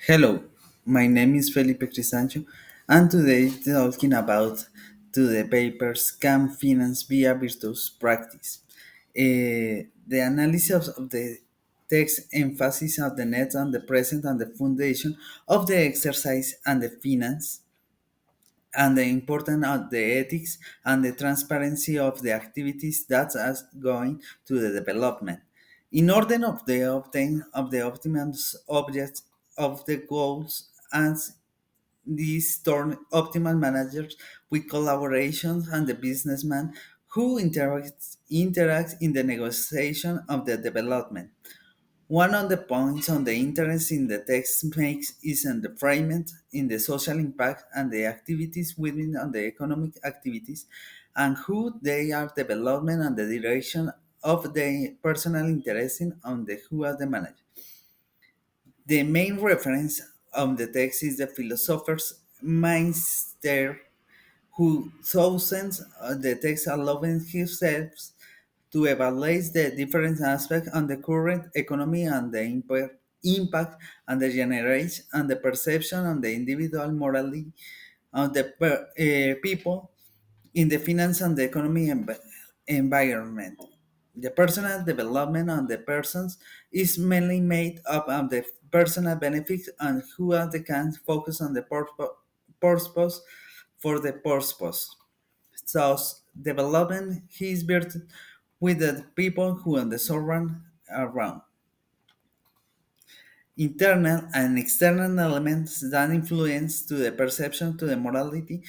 Hello, my name is Felipe Cristancho, and today talking about to the papers Can Finance via Virtuous Practice. The analysis of the text emphasis on the net and the present and the foundation of the exercise and the finance and the importance of the ethics and the transparency of the activities that are going to the development. In order of the obtain of the optimum objects of the goals and these turn optimal managers with collaborations and the businessman who interact in the negotiation of the development. One of the points on the interest in the text makes is on the framing in the social impact and the activities within on the economic activities and who they are development and the direction of the personal interest in on the who are the manager. The main reference of the text is the philosopher's Meister who thousands the text allowing himself to evaluate the different aspects on the current economy and the impact and the generation and the perception on the individual morality of the people in the finance and the economy environment. The personal development of the persons is mainly made up of the personal benefits and who are the can focus on the purpose for the purpose. Thus, development his virtue with the people who are the surround around. Internal and external elements that influence to the perception to the morality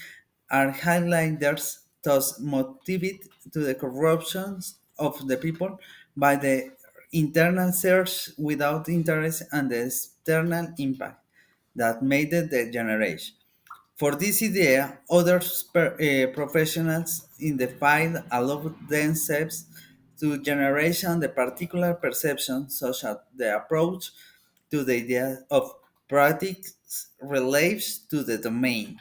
are highlighters, thus motivate to the corruptions of the people by the internal search without interest and the external impact that made the degeneration. For this idea, other professionals in the field allow themselves to generation the particular perception, such as the approach to the idea of practice relates to the domain,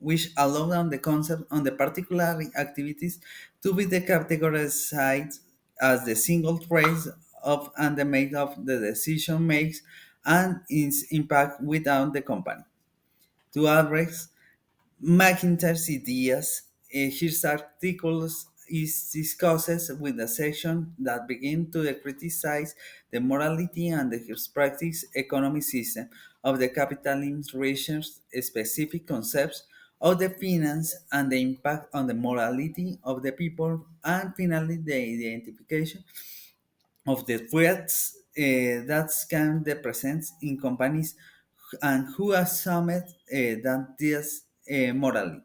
which allow on the concept on the particular activities to be the categorized as the single trace of and the made of the decision makes and its impact without the company. To address McIntyre's ideas, his articles is discusses with a section that begin to criticize the morality and the his practice economic system of the capitalism research specific concepts of the finance and the impact on the morality of the people and finally the identification of the threats that can be present in companies and who assumed that this morally.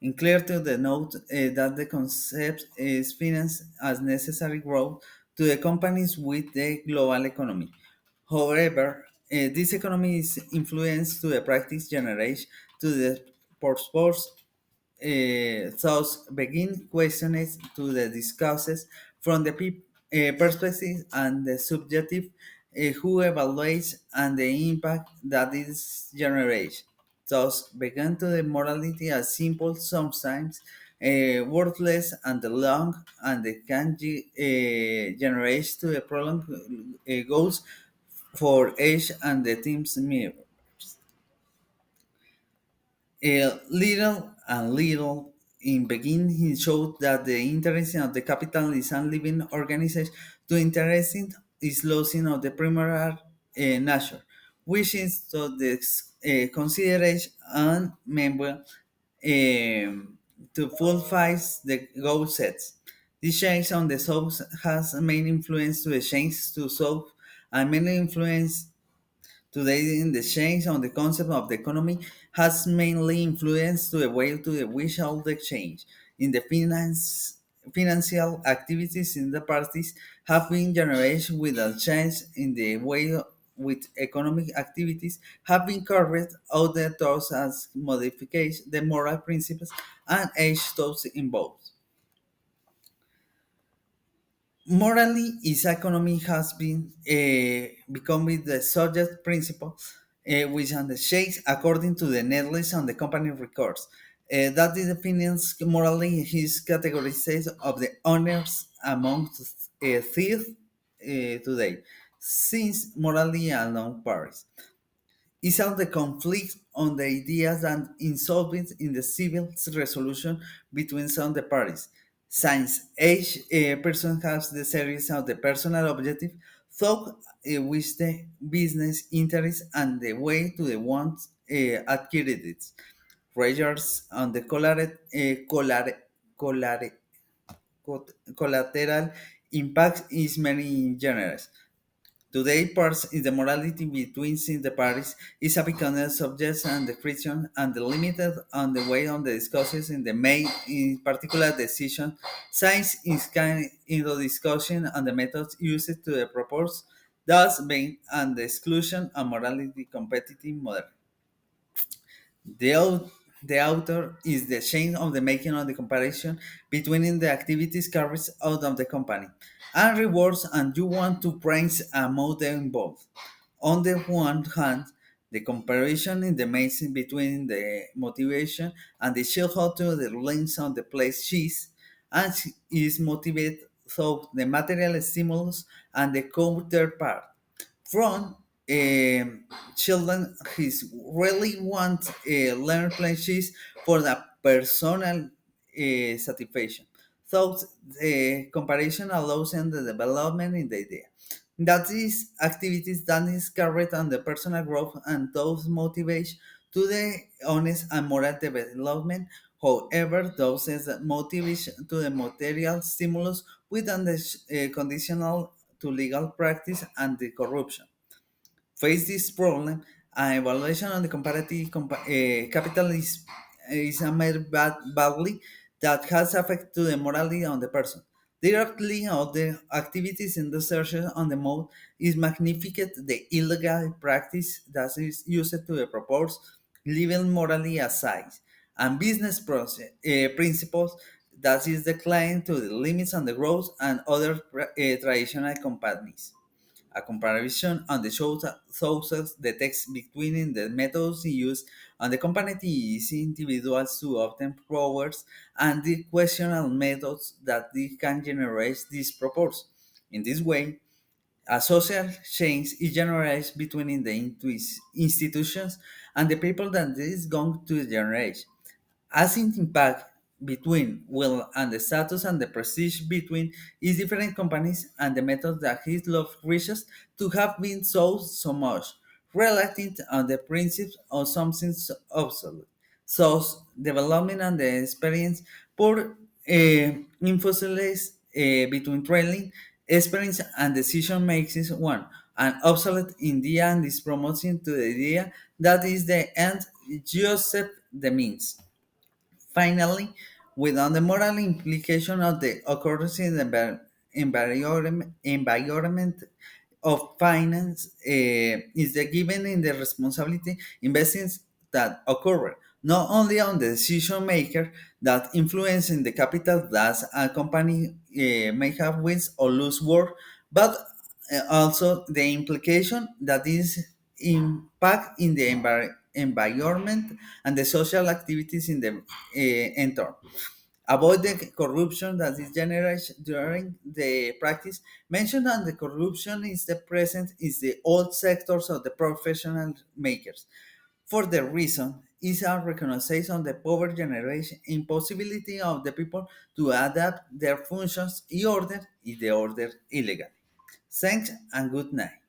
And clear to the note that the concept is financed as necessary growth to the companies with the global economy. However, this economy is influenced to the practice generation to the purpose thus begin questions to the discusses from the perspective and the subjective who evaluates and the impact that is generates. Thus began to the morality as simple sometimes worthless and the long and the can generates to the prolonged goals for age and the team's mirror. Little and little, in beginning, he showed that the interest of the capital is a living organism to interesting is losing of the primary nature, which is to the consideration and member to fulfill the goal sets. This change on the source has a main influence to the change to solve and mainly influence today, in the change on the concept of the economy has mainly influenced to the way to the which all the change in the financial activities in the parties have been generated with a change in the way with economic activities have been carried out the thoughts as modification the moral principles and age thoughts involved. Morally, its economy has been becoming the subject principle, which on the shakes according to the net list on the company records. That is defines morally his categorization of the owners among thieves today, since morally alone parties. is on the conflict on the ideas and insolvent in the civil resolution between some the parties. Since each person has the series of the personal objective, thought which the business interest and the way to the ones adquired it. Pressures on the collateral impact is many genres. Today, parts in the morality between the parties is a becoming subject and the friction and the limited on the way on the discussions in the main in particular decision. Science is kind in the discussion and the methods used to the propose, thus being and the exclusion and morality competitive model. The, the author is the chain of the making of the comparison between the activities carried out of the company and rewards, and you want to praise a model involved. On the one hand, the comparison in the making between the motivation and the shareholder the length of the place she's and is motivated through the material stimulus and the counterpart from children his really want learn places for the personal satisfaction. So the comparison allows in the development in the idea that these activities that is carried on the personal growth and those motivate to the honest and moral development. However, those is motivation to the material stimulus within the conditional to legal practice and the corruption. Face this problem, an evaluation on the comparative capital is a mere badly that has effect to the morality on the person. Directly of the activities in the search on the mode is magnificent the illegal practice that is used to the propose living morally aside and business process, principles that is declined to the limits on the growth and other traditional companies. A comparison on the sources the text between the methods used and the companies individuals to obtain powers and the questionable methods that they can generate these proposals. In this way, a social change is generated between the institutions and the people that is going to generate. As in impact between will and the status and the prestige between is different companies and the methods that his love wishes to have been so much, relating on the principles of something obsolete. So development and the experience for emphasis between trailing experience and decision makes one and obsolete in the end is promoting to the idea that is the end Joseph the means. Finally, without the moral implication of the occurrence in the environment of finance is the given in the responsibility investments that occur not only on the decision maker that influence in the capital that a company may have wins or lose work, but also the implication that is impact in the environment and the social activities in the entorn. Avoid the corruption that is generated during the practice. Mentioned on the corruption is the present is the old sectors of the professional makers. For the reason is a recognition on the power generation impossibility of the people to adapt their functions in order is the order illegal. Thanks and good night.